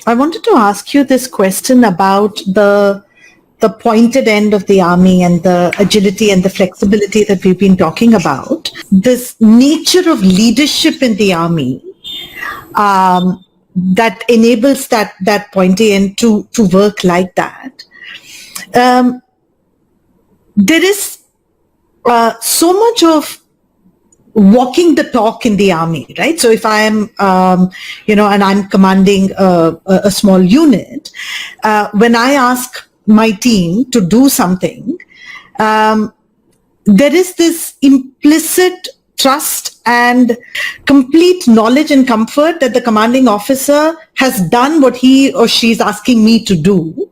I wanted to ask you this question about the pointed end of the army and the agility and the flexibility that we've been talking about. This nature of leadership in the army that enables that pointy end to work like that. There is so much of walking the talk in the army, right? So if I am, and I'm commanding a small unit, when I ask my team to do something, there is this implicit trust and complete knowledge and comfort that the commanding officer has done what he or she is asking me to do.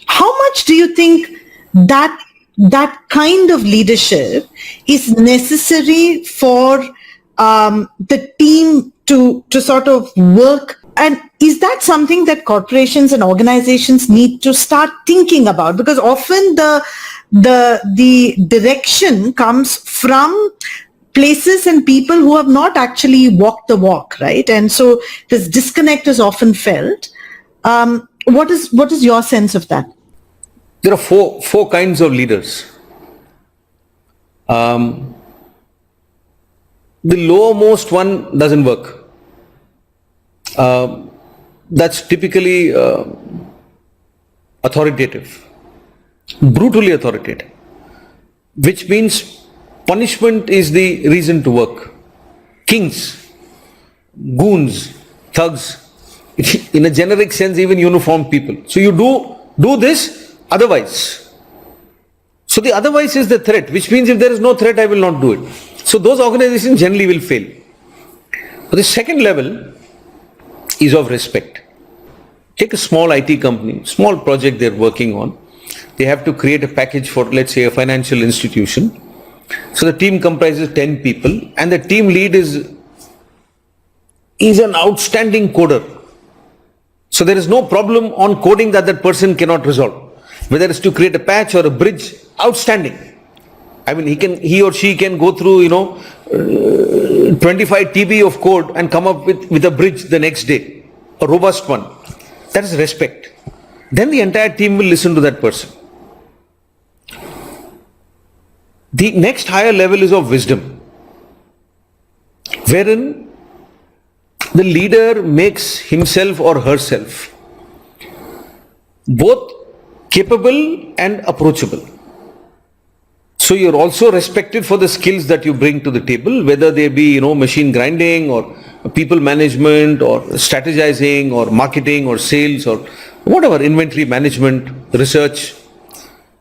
How much do you think that kind of leadership is necessary for the team to sort of work? And is that something that corporations and organizations need to start thinking about? Because often the direction comes from places and people who have not actually walked the walk, right? And so this disconnect is often felt. What is your sense of that? There are four kinds of leaders. The lowermost one doesn't work. That's typically authoritative, brutally authoritative, which means punishment is the reason to work. Kings, goons, thugs, in a generic sense, even uniformed people. So you do this, otherwise. So the otherwise is the threat, which means if there is no threat, I will not do it. So those organizations generally will fail. But the second level is of respect. Take a small IT company, small project they're working on. They have to create a package for, let's say, a financial institution. So the team comprises 10 people and the team lead is an outstanding coder. So there is no problem on coding that person cannot resolve. Whether it's to create a patch or a bridge, outstanding. I mean, he or she can go through, 25 TB of code and come up with a bridge the next day, a robust one. That is respect. Then the entire team will listen to that person. The next higher level is of wisdom, wherein the leader makes himself or herself both capable and approachable. So you're also respected for the skills that you bring to the table, whether they be, machine grinding or people management or strategizing or marketing or sales or whatever, inventory management, research.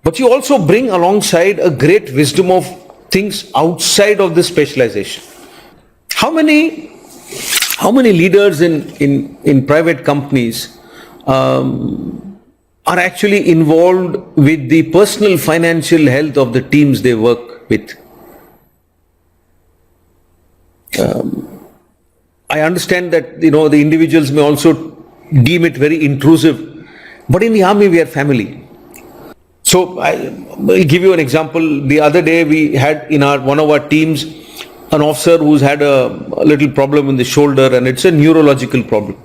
But you also bring alongside a great wisdom of things outside of the specialization. How many leaders in private companies are actually involved with the personal financial health of the teams they work with? I understand that, the individuals may also deem it very intrusive, but in the army we are family. So I'll give you an example. The other day we had in one of our teams an officer who's had a little problem in the shoulder and it's a neurological problem.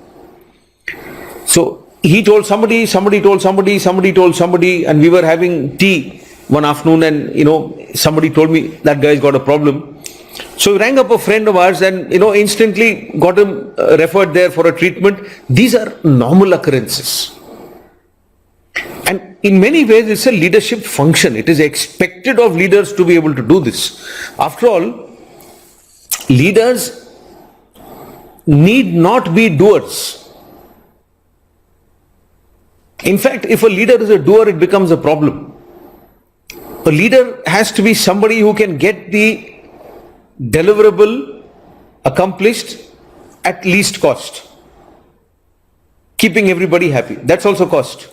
So he told somebody told somebody, and we were having tea one afternoon and, somebody told me that guy's got a problem. So we rang up a friend of ours and, instantly got him referred there for a treatment. These are normal occurrences. And in many ways, it's a leadership function. It is expected of leaders to be able to do this. After all, leaders need not be doers. In fact, if a leader is a doer, it becomes a problem. A leader has to be somebody who can get the deliverable accomplished at least cost, keeping everybody happy. That's also cost.